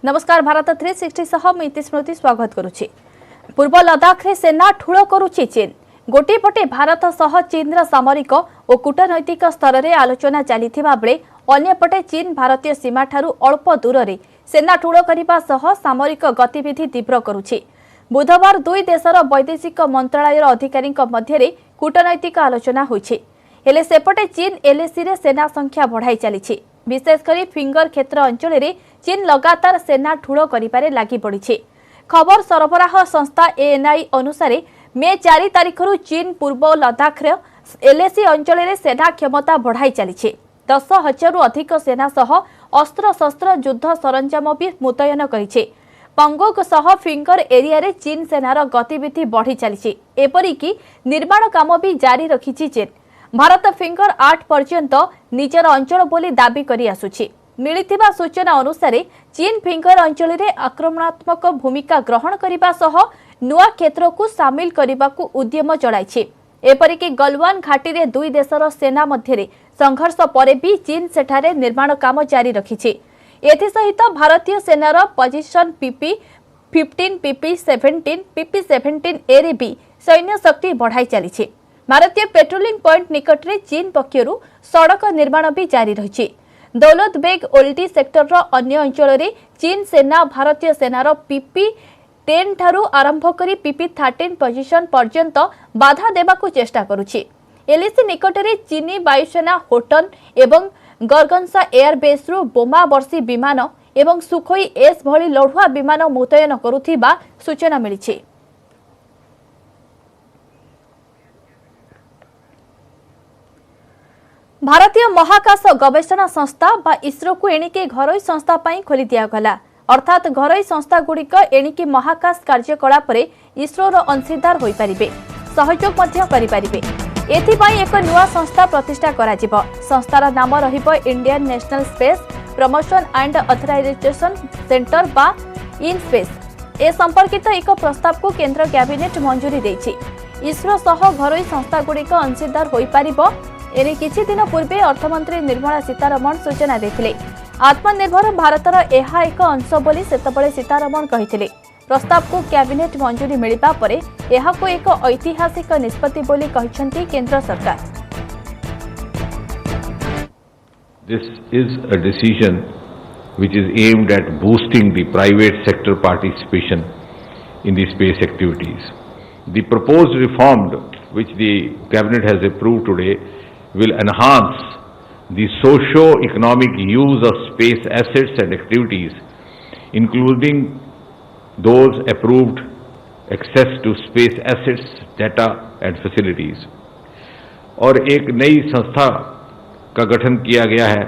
नमस्कार भारत 360 सह मैं स्मृति स्वागत करुछि। पूर्व लद्दाख रे सेना ठूल करुछि चीन। गोटे पटे भारत सह चीन सामरिक और कूटनैतिक स्तर में आलोचना चलीथिबा बेले अन्यपटे चीन भारतीय सीमा ठारू अल्प दूर रे सेना ठूल करने सह सामरिक गतिविधि तीव्र करुछि। बुधवार दुई देशर वैदेशिक मंत्रालय अधिकारी मध्य कूटनैतिक आलोचना होइछि। हेले सेपटे चीन एलएसी रे सेना संख्या बढ़ाई चलीछि। विशेषकर फिंगर क्षेत्र अंचल में चीन लगातार सेना ठूल करिबारे लागि पड़िछि। खबर सरबराह संस्था एएनआई अनुसार मे 4 तारिख चीन पूर्व लद्दाख एलएसी अंचल में सेना क्षमता बढ़ाई चलीछि। 10,000 अधिक सेना सह अस्त्र शस्त्र युद्ध सरंजाम भी मुतयन करिछि। पंगोक सह फिंगर एरिया रे चीन सेनार गतिविधि बढ़ी चलीछि। एपरिकी निर्माण काम भी जारी रखिछि चीन। भारत फिंगर 8 पर्यंत निजर अंचल बोली दाबी करी आसुछि। मिलिथिबा सूचना अनुसार चीन फिंगर अंचल में आक्रमणात्मक भूमिका ग्रहण करने सह नुआ क्षेत्र को सामिल करने को उद्यम चलाइछि। एपरिकी गलवान घाटी रे दुई देशर सेना मध्य संघर्ष पर भी चीन सेठारे निर्माण काम जारी रखिछि। एथिसहित भारतीय सेनार पोजिशन PP-15, PP-17, PP-17 ए रे भी सैन्य शक्ति बढ़ाई चलीछि। भारतीय पेट्रोलिंग पॉइंट निकट रे चीन पक्षरु सड़क निर्माण भी जारी रही। दौलत बेग ओल्टी सेक्टर अन्य अंचल में चीन सेना भारतीय सेनार PP-10 ठारू आरंभ करी PP-13 पोजिशन पर्यंत बाधा देबाकू चेष्टा करुछि। एलएसी निकट में चीनी वायुसेना होटन एवं गरगनसा एयरबेस रु बोमा वर्षी विमान एवं सुखोई एस भली लढ़ुआ विमान मुतयन करुथिबा सूचना मिलिछि। भारतीय महाकाश गवेषणा संस्था बा इसरो को एणिके घरोई संस्था पाई खोली दिया गला। अर्थात घरोई संस्था गुड़िक एणिके महाकाश कार्यकलाप इसरोर अंशीदार होई परिबे, सहयोग मध्य करि परिबे। एथिपाई एक नुआ संस्था प्रतिष्ठा कराजिबो। संस्थार नाम रहिबो Indian national space promotion and authorisation centre बा इन स्पेस। ए संपर्कित एक प्रस्ताव को केंद्र कैबिनेट मंजूरी देछि। इसरो सह घरोई संस्था गुड़िक अंशीदार होई परिबो। एने किछि दिन पूर्वे अर्थमंत्री निर्मला सीतारमण सूचना देथिले। आत्मनिर्भर भारतर एहा एक अंश बोली सेतबळे सीतारमण कहिथिले। प्रस्ताव को कैबिनेट मंजूरी मिलिबा परे एहाको एक ऐतिहासिक निष्पत्ति बोली कहिसंती केंद्र सरकार। This is a decision which is aimed at boosting the private sector participation in the space activities. The proposed reform which the cabinet has approved today will enhance the socio-economic use of space assets and activities, including those approved access to space assets, data and facilities. और एक नई संस्था का गठन किया गया है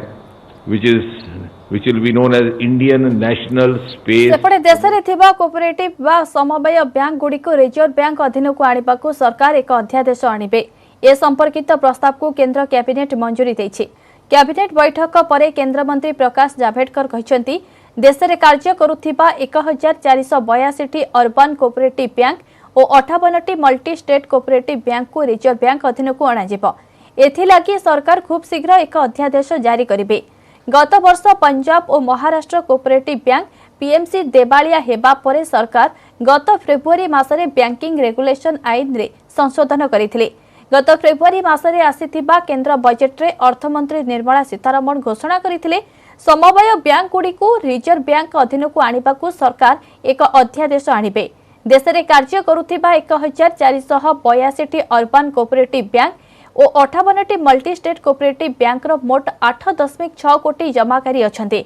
which will be known as Indian National Space। सेपटे देश रे थिबा कोऑपरेटिव बा समवाय बैंक गुडी को रिजर्व बैंक अधीन को आनिबा को सरकार एक अध्यादेश आनिबे। ए संपर्कित प्रस्ताव को केंद्र कैबिनेट मंजूरी देछि। कैबिनेट बैठक पर केंद्र मंत्री प्रकाश जावड़ेकर कहचंती देश में कार्य करुथिबा 1482 अर्बन कोऑपरेटिव बैंक और 58 मल्टी स्टेट कोऑपरेटिव बैंक को रिजर्व बैंक अधीन को अणाजिबो। एथिलागी सरकार खूब शीघ्र एक अध्यादेश जारी करिबे। गत वर्ष पंजाब और महाराष्ट्र कोऑपरेटिव बैंक पीएमसी देवालिया हेबा परे सरकार गत फेब्रुआरी मासरे बैंकिंग रेगुलेशन आईन रे संशोधन करिथिले। गत फेब्रुआरी मासरे आसीथिबा केंद्र बजेट रे अर्थमंत्री निर्मला सीतारमण घोषणा करिथिले समवाय बैंक गुडी को रिजर्व बैंक अधीन को आनिबा को सरकार एक अध्यादेश आनिबे। देश में कार्य करुथिबा 1482 अर्बन कोऑपरेटिव बैंक और 58 मल्टी स्टेट कोऑपरेटिव बैंक रो मोट 8.6 कोटी जमाकारी अछंते।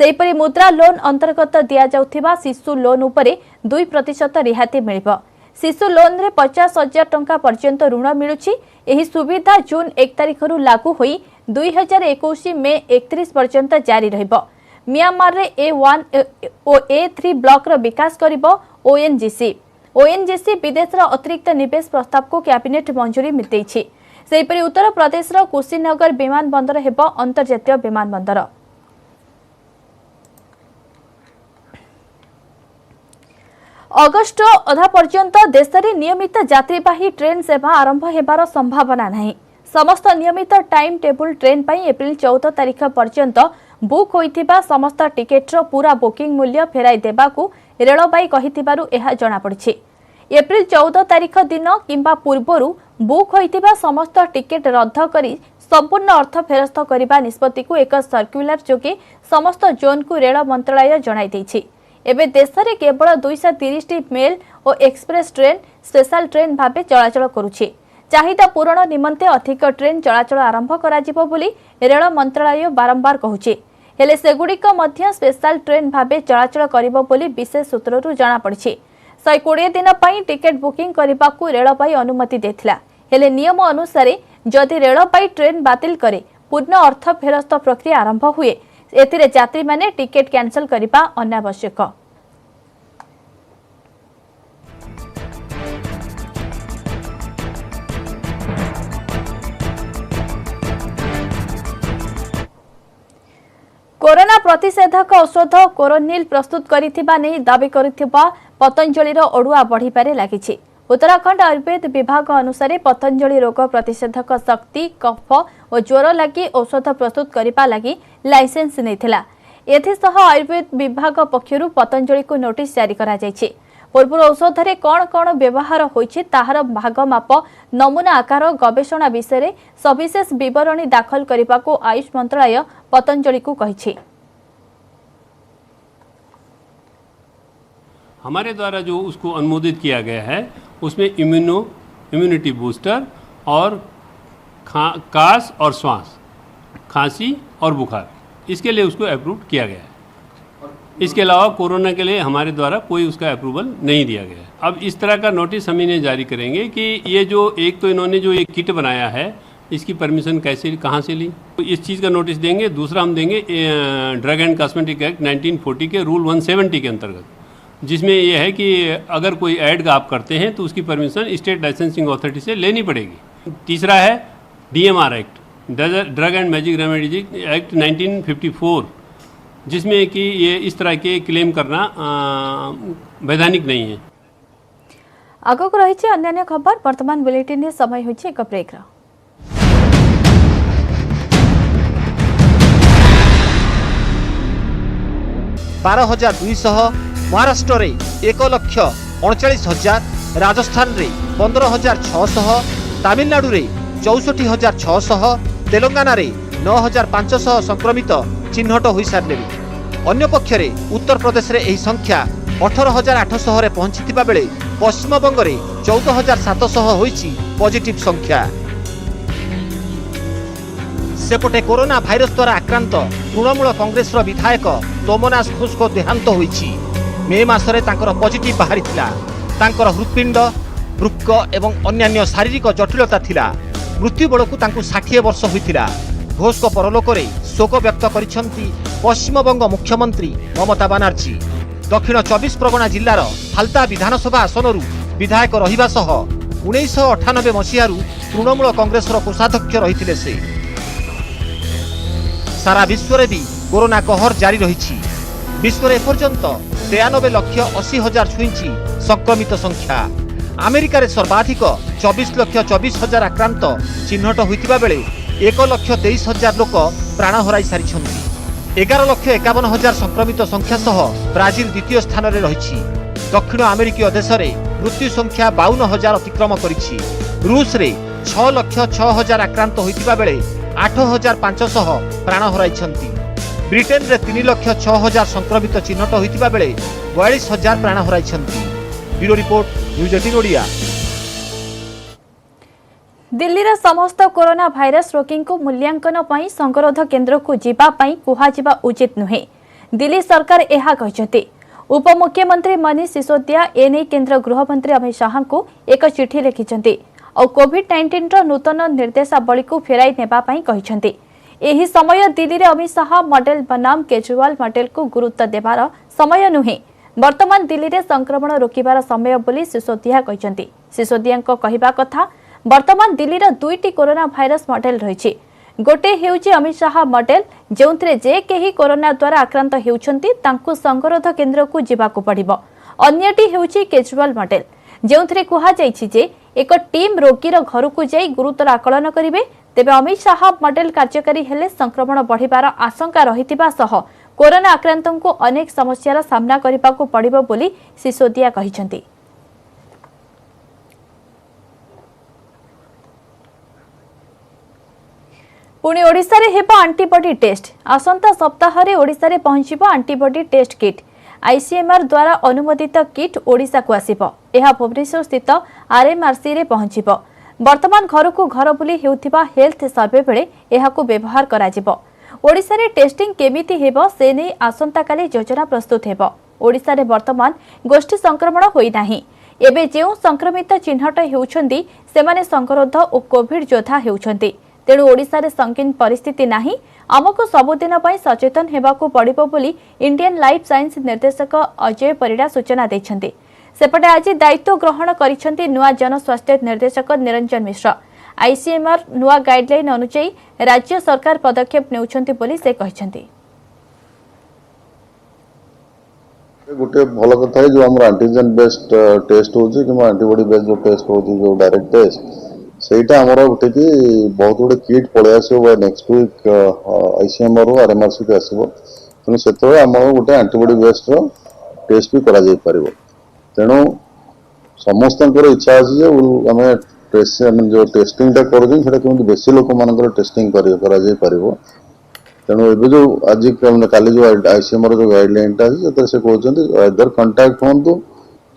सेहिपरि मुद्रा लोन अंतर्गत दिया जाउथिबा शिशु लोन उपरे 2% रिहाती मिलिबो। शिशु लोन रे 50,000 टंका पर्यंत ऋण मिलुछि। एही सुविधा जून 1 तारिख रु लागू होई 2021 मे 31 पर्यंत जारी रहिबो। म्यांमार रे A1 और A3 ब्लॉक रो विकास करिबो ONGC। ONGC विदेश रो अतिरिक्त निवेश प्रस्ताव को कैबिनेट मंजूरी मिलैछि। सेहिपरि उत्तर प्रदेश रो कुशीनगर विमान बंदर हेबो अंतर्जातीय विमान बंदर। अगस्ट अधा पर्यंत देश में नियमित यात्रीवाही ट्रेन सेवा आरंभ हेबार संभावना नहीं। समस्त नियमित टाइम टेबुल ट्रेन पर एप्रिल 14 तारिख पर्यंत बुक होइथिबा समस्त टिकेटर पूरा बुकिंग मूल्य फेराई देबाकू रेलबाई कहिथिबारु एहा जणा पड़िछि। एप्रिल 14 तारिख दिन किंबा पूर्वरु बुक होइथिबा समस्त टिकेट रद्द करी संपूर्ण अर्थ फेरस्त करने निष्पत्ति को एक सर्क्युलर जोगे समस्त जोन को रेल मंत्रालय जणाई दैछि। एबे देश में केवल 230 मेल और एक्सप्रेस ट्रेन स्पेशल ट्रेन भावे चलाचल करुछि। चाहिदा पूरण निमंते अधिक ट्रेन चलाचल आरंभ कराजिबो बोली रेल मंत्रालय बारंबार कहूछि। हेले सेगुड़िक मध्य स्पेशल ट्रेन भावे चलाचल करिबो बोली विशेष सूत्ररू जणा पड़िछि। 120 दिन पई टिकेट बुकिंग करबाकू रेलबाई अनुमति देथिला। हेले नियम अनुसार जदि रेलबाई ट्रेन बातिल करे पूर्ण अर्थ फेरस्त प्रक्रिया आरंभ हुए एथिरे यात्री माने टिकेट कैंसल करिबा अनावश्यक। कोरोना प्रतिषेधक औषध कोरोनिल प्रस्तुत करिथिबा नै दाबी करिथिबा पतंजलिर ओडुआ बढ़ी पारे लागिछि। उत्तराखंड आयुर्वेद विभाग अनुसार पतंजलि रोग प्रतिषेधक शक्ति कफ और ज्वर लगी औषध प्रस्तुत करने लगी लाइसेंस नैथिला। एथिसह आयुर्वेद विभाग पक्षरु पतंजलि को नोटिस जारी करा जायछि। पूर्व औषध रे कौन कौन व्यवहार होइछि ताहार भागमाप नमूना आकार गवेषणा विषय सविशेष विवरणी दाखल करने को आयुष मंत्रालय पतंजलि को कहिछि। हमारे द्वारा जो उसको अनुमोदित किया गया है उसमें इम्यूनिटी बूस्टर और कास और श्वास खांसी और बुखार इसके लिए उसको अप्रूव किया गया है। इसके अलावा कोरोना के लिए हमारे द्वारा कोई उसका अप्रूवल नहीं दिया गया है। अब इस तरह का नोटिस हम इन्हें जारी करेंगे कि ये जो एक तो इन्होंने जो एक किट बनाया है इसकी परमिशन कैसे कहाँ से ली, तो इस चीज़ का नोटिस देंगे। दूसरा हम देंगे ड्रग एंड कॉस्मेटिक एक्ट 1940 के रूल 170 के अंतर्गत, जिसमें यह है कि अगर कोई ऐड का आप करते हैं तो उसकी परमिशन स्टेट लाइसेंसिंग अथॉरिटी से लेनी पड़ेगी। तीसरा है DMR act, drug and magic remedies act 1954, जिसमें कि ये इस तरह के क्लेम करना वैधानिक नहीं है। आगक रही अन्य खबर वर्तमान बुलेटिन में समय होइछि एक ब्रेक। 12,200 महाराष्ट्र रे 1,39,000, राजस्थान रे 15,600, तमिलनाडु रे 64,600, तेलंगाना रे 9,500 संक्रमित चिन्हट हो सारे। अन्य पक्षरे उत्तर प्रदेश रे एही संख्या 18,800 रे पहुंचीथिबा बेले पश्चिम बंग रे 14,700 होईछि पॉजिटिव संख्या। सेपटे कोरोना भाइरस द्वारा आक्रांत तृणमूल कांग्रेस विधायक तोमनास घोष को देहांत होईछि। मे मासरे तांकर पॉजिटिव बाहरी थिला। तांकर हृदपिंड वृक्क एवं अन्यान्य शारीरिक जटिलता थिला। मृत्यु बेलू तांकु 60 वर्ष होइथिला। घोष को परलोक रे शोक व्यक्त करिसेंती पश्चिमबंग मुख्यमंत्री ममता बनर्जी। दक्षिण 24 परगना जिल्लार हालता विधानसभा आसनरू विधायक रहिबा सह 1998 मसीहारू तृणमूल कांग्रेस कोषाध्यक्ष रहिथिले से। सारा विश्व रे भी कोरोना कहर जारी रहिछि। विश्व रे एपर्यंत 93,80,000 छुईंछि संक्रमित संख्या। अमेरिका रे सर्वाधिक 24,24,000 आक्रांत चिन्हट होइतिबा बेले 1,23,000 लोक प्राण हराई सारिछन्ति। 11,51,000 संक्रमित संख्या सह ब्राजिल द्वितीय स्थान रे रहिछि। दक्षिण अमेरिकीय देश रे मृत्यु संख्या 52,000 अतिक्रम करिछि। रूस रे 6,06,000 आक्रांत होइतिबा बेले 8,500 प्राण हराइछन्ति। ब्रिटेन रे 3,06,000 संक्रमित चिन्हट होइतिबा बेले 42,000 प्राण हराइछन्ति। Bureau report news 18 Odia. दिल्लीर समस्त कोरोना भाइरस रोगी को मूल्यांकन पई संगरोध केन्द्र को जीवा पई कुहाजिबा उचित नुहे। दिल्ली सरकार एहा कहिसथि। उपमुख्यमंत्री मनीष सिसोदिया एने केन्द्र गृहमंत्री अमित शाह को एक चिठी लिखिछन्ति और कोविड-19 रो नूतन निर्देशावली को फेराई नेबा पई कहिछन्ति। एही समय दिल्ली रे अमित शाह मॉडल बनाम केजरीवाल मॉडल को गुरुत्व देबार समय नुहे। वर्तमान दिल्ली रे संक्रमण रोकिबार समय बोली सिसोदिया कहिछन्ति। सिसोदिया को कहिबा कथा वर्तमान दिल्ली रो दुईटी कोरोना भाइरस मॉडल रहिछि। गोटे हेउछि अमित शाह मॉडल जेउथरे जे केही कोरोना द्वारा आक्रांत हेउछन्ति तांकु संगरोध केन्द्र को जीवाकू पड़िबो। अन्यटी हेउछि केजरीवाल मॉडल जेउथरे कुहा जाइछि जे एक टीम रोगीर घर को जाई गुरुतर आकलन करिवे। तेबे अमित शाह मॉडल कार्यकारी हेले संक्रमण बढ़िबार आशंका रहितिबा सह कोरोना आक्रांतों को अनेक समस्यार सामना करने को पड़िबो बोली सिसोदिया कहिसेंती। पुणी ओडिशा रे हेबो एंटीबॉडी टेस्ट। आसंता सप्ताह रे ओडिशा रे पहुंचीबो एंटीबॉडी टेस्ट किट। आईसीएमआर द्वारा अनुमोदित किट ओडिशा को आसीबो। एहा भुवनेश्वर स्थित आरएमआरसी रे पहुंचीबो। वर्तमान घर को घर बुली हेउथिबा हेल्थ सर्वे बेले एहाकू व्यवहार कराजिबो। ओडिशा रे टेस्टिंग केमिति हेबो से नै आसंता काली योजना प्रस्तुत हेबो। ओडिशा रे वर्तमान गोष्ठी संक्रमण होई नाही। एबे जेउ संक्रमित चिन्हट हेउछंती सेमाने संगरोध और कोविड योद्धा हेउछंती। तेणु ओडिशा रे संकीर्ण परिस्थिति नाही। आमको सबुदिन सचेतन हेबाकू पड़िबो बोली इंडियन लाइफ साइंस निर्देशक अजय परिड़ा सूचना दैछंती। सेपटे आज दायित्व ग्रहण करिसेंती नुआ जनस्वास्थ्य निर्देशक निरंजन मिश्र। आईसीएमआर नुआ गाइडलाइन अनुसार राज्य सरकार पदक्षेप नेउछंती बोली से कहिसेंती। गोटे भल कथा है जो हमर एंटीजन बेस्ड टेस्ट होची कि एंटीबॉडी बेस्ड जो टेस्ट होची जो डायरेक्ट टेस्ट सेटा हमर गोटे कि बहुत गुटे किट पळे आसो बा नेक्स्ट वीक आईसीएमआर आरएमआरसी के आसो तेणु से हमर गोटे एंटीबॉडी बेस्ड टेस्ट भी करा जाई परिबो। तेणु समस्त इच्छा अछि जे हमें टेस्ट जो टेस्टिंग टा करूँ सेटा केमि बेसी लोक मानकर टेस्टिंग करा जाई परिबो। तेणु एबे जो आज काली जो आईसीएमआर जो गाइडलाइन टा अछि से कहउछन्ती अदर कांटेक्ट होंतु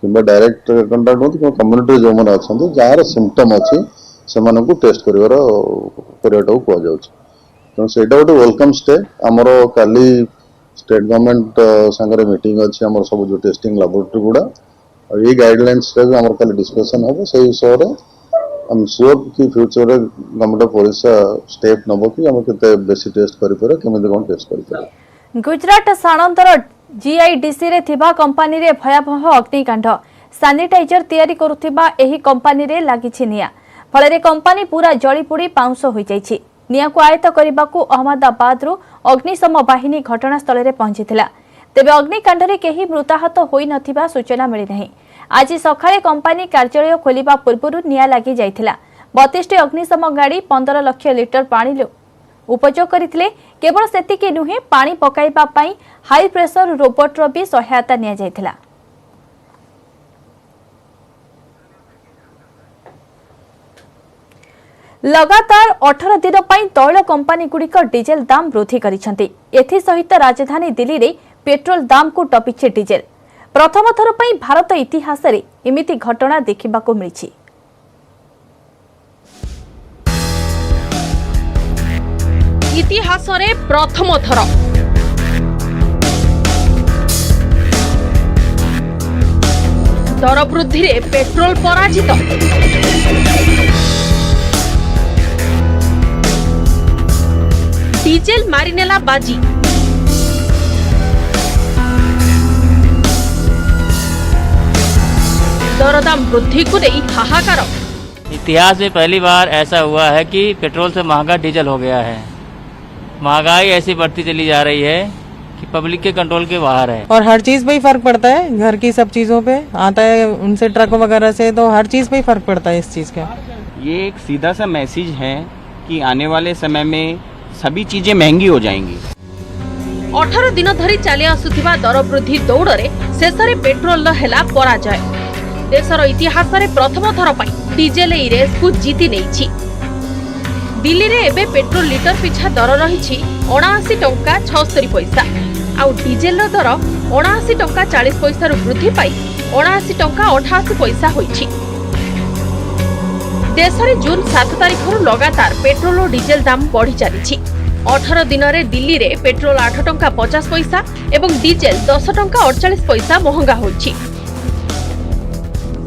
किबा डायरेक्ट कांटेक्ट होंतु कि कम्युनिटी जो मन अछन्ती जार सिम्पटम अछि सेमानकु टेस्ट करिवार करिवाटा को जाउछ। तेणु सेटा गोटे वेलकम स्टेप। आमर काली स्टेट गवर्नमेंट संगे मीटिंग अछि आमर सब जो टेस्टिंग लैबोरेटरी गुडा और ये गाइडलाइंस रे आमर काली डिस्कशन हो से विषय रे हम श्योर कि फ्यूचर रे गवर्नमेंट ऑफ ओडिशा स्टेप नबो कि हम केते बेसी टेस्ट करि पारे केमे कोन टेस्ट करि पारे। गुजरात साणंदर जीआईडीसी रे थिबा कंपनी रे भयावह अग्निकांड। सैनिटाइजर तैयारी करुथिबा एही कंपनी रे लागिछि निया। फल कंपनी पूरा जड़ीपोड़ी पाउंस हो जाइछि। निया को आयत्त करने अहमदाबाद अग्निशम बाहिनी घटनास्थल में पहुंची। तेबे अग्निकांड रे केही मृताहत होई नथिबा सूचना मिली नहीं। आज सकाळे कंपनी कार्यालय खोलिबा पूर्व निया लगी जाइथिला। 32 अग्निशम गाड़ी 15 लाख लिटर पानी उपयोग करथिले। केवल सेतिके नुहे पानी पकाइबा पई हाई प्रेशर रोबोट रो भी सहायता निया जाइथिला। लगातार 18 दिन पर तैल कंपनी गुड़िक डीजेल दाम वृद्धि करिसेंती। एथि सहित राजधानी दिल्ली रे पेट्रोल दाम को टपिछे डीजेल। प्रथम थर पर भारत इतिहास रे एमिति घटना देखिबाको मिलिछि। इतिहास रे प्रथम थर दर वृद्धि रे पेट्रोल पराजित। डीजेल मारिनेला बाजी। दरदाम वृद्धि को नहीं हाहाकार। इतिहास में पहली बार ऐसा हुआ है कि पेट्रोल से महंगा डीजल हो गया है। महंगाई ऐसी बढ़ती चली जा रही है कि पब्लिक के कंट्रोल के बाहर है। और हर चीज पे ही फर्क पड़ता है। घर की सब चीजों पे आता है उनसे ट्रक वगैरह से, तो हर चीज पे ही फर्क पड़ता है इस चीज का। ये एक सीधा सा मैसेज है कि आने वाले समय में सभी चीजें महंगी हो जाएंगी। 18 दिन धरी चली आसुथिबा दर वृद्धि दौड़े शेषरे पेट्रोल हेला पराजय। देशर इतिहास रे प्रथम थर पई डीजेल ए रेस को जीति नेछि। दिल्ली रे एबे पेट्रोल लिटर पिछा दर रहिछि 79 टंका 76 पैसा। आउ डीजेल रो दर 79 टंका 40 पैसा रु वृद्धि पाई 79 टंका 88 पैसा होइछि। देश में जून 7 तारिख लगातार पेट्रोल और डीजेल दाम बढ़ी चली। 18 दिन में दिल्ली रे पेट्रोल 8 टंका 50 पैसा एवं डीजेल 10 टंका 48 पैसा महंगा होइछि।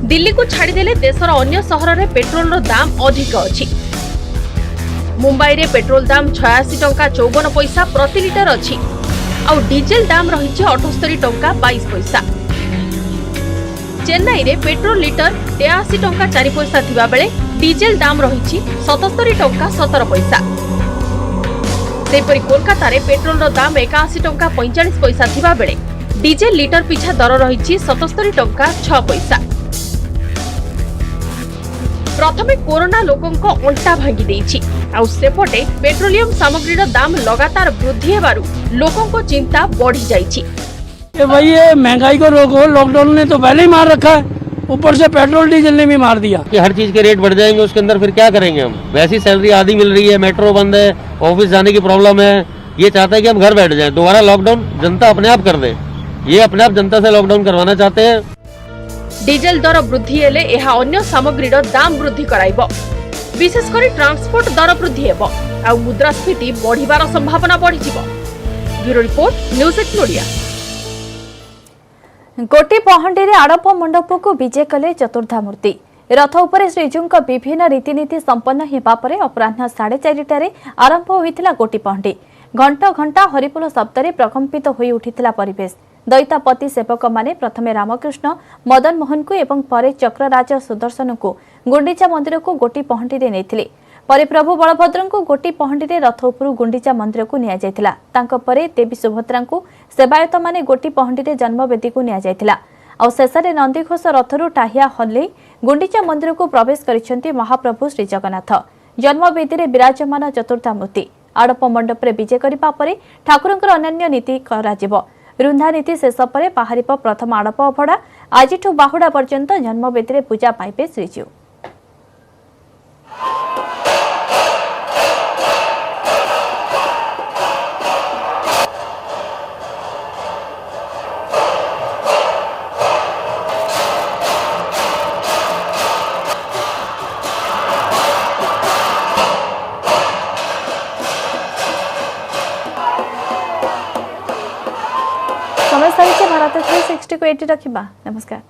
दिल्ली को छाड़देले देशर अन्य सहर में पेट्रोल रो दाम अधिक अछि। मुंबई रे पेट्रोल दाम 86 टंका 54 पैसा प्रति लिटर अछि। आउ डीजेल दाम रही 78 टंका 22 पैसा। चेन्नई रे पेट्रोल लिटर 83 टंका 4 पैसा थिबा बेले डीजेल दाम रही 77 टंका 17 पैसा। सेपरि कोलकाता रे पेट्रोल रो दाम 81 टंका 45 पैसा थिबा बेले डीजेल लिटर पिछा दर रही 77 टंका 6 पैसा। प्रथमे कोरोना लोकंको अंटा भांगी देइछि आउ सेपटे पेट्रोलियम सामग्रीर दाम लगातार वृद्धि हेबारु लोकंको चिंता बढ़ी जाइछि। भाई ये महंगाई को रोको, लॉकडाउन ने तो पहले ही मार रखा है, ऊपर से पेट्रोल डीजल ने भी मार दिया कि हर चीज के रेट बढ़ जाएंगे, उसके अंदर फिर क्या करेंगे हम। वैसी सैलरी आधी मिल रही है, मेट्रो बंद है, ऑफिस जाने की प्रॉब्लम है। ये चाहता है कि हम घर बैठ जाएं, दोबारा लॉकडाउन जनता अपने आप कर दे। ये अपने आप जनता से लॉकडाउन करवाना चाहते हैं। डीजल दर वृद्धि हेले एहा अन्य सामग्रीर दाम वृद्धि कराइबो, विशेषकर ट्रांसपोर्ट दर वृद्धि हेबो आ मुद्रास्फीति बढ़िबार संभावना बढ़ी जिवो। Bureau report, news 8 Odia. गोटी पहंडी आड़प मंडप को विजे कले चतुर्धा मूर्ति। रथ उपरे श्रीजीव विभिन्न रीतिनीति संपन्न होगा पर अपराह 4:30 आरंभ होता गोटी पहंडी। घंटा घंटा हरिपोल शब्द प्रकंपित हो उठिता परिवेश। दैतापति सेवक माने प्रथमे रामकृष्ण मदन मोहन को एवं परे चक्रराज सुदर्शन को गुंडीचा मंदिर को गोटी पहंडी नहीं। परे प्रभु बलभद्र को गोटी पहंडी रथ उपरू गुंडीचा मंदिर को निया जायतिला। तांको परे देवी सुभद्रा को सेवायत माने गोटी पहंडी जन्मवेदी को निया जायतिला। आ शेषे नंदीघोष रथरू टाहिया हल्ले गुंडीचा मंदिर को प्रवेश करिसेंती महाप्रभु श्री जगन्नाथ। जन्मवेदी रे विराजमान चतुर्था मूर्ति आड़प मंडप रे विजे करिबा परे ठाकुरंकर अन्य नीति कराजिबो। रुंधा नीति शेष पर बाहरिब प्रथम आड़प अभड़ा। आजिठू बाहुड़ा पर्यंत जन्मवेदी रे पूजा पाइबे श्रीजीव। समय सारी भारत 360 को एटी रखिबा। नमस्कार।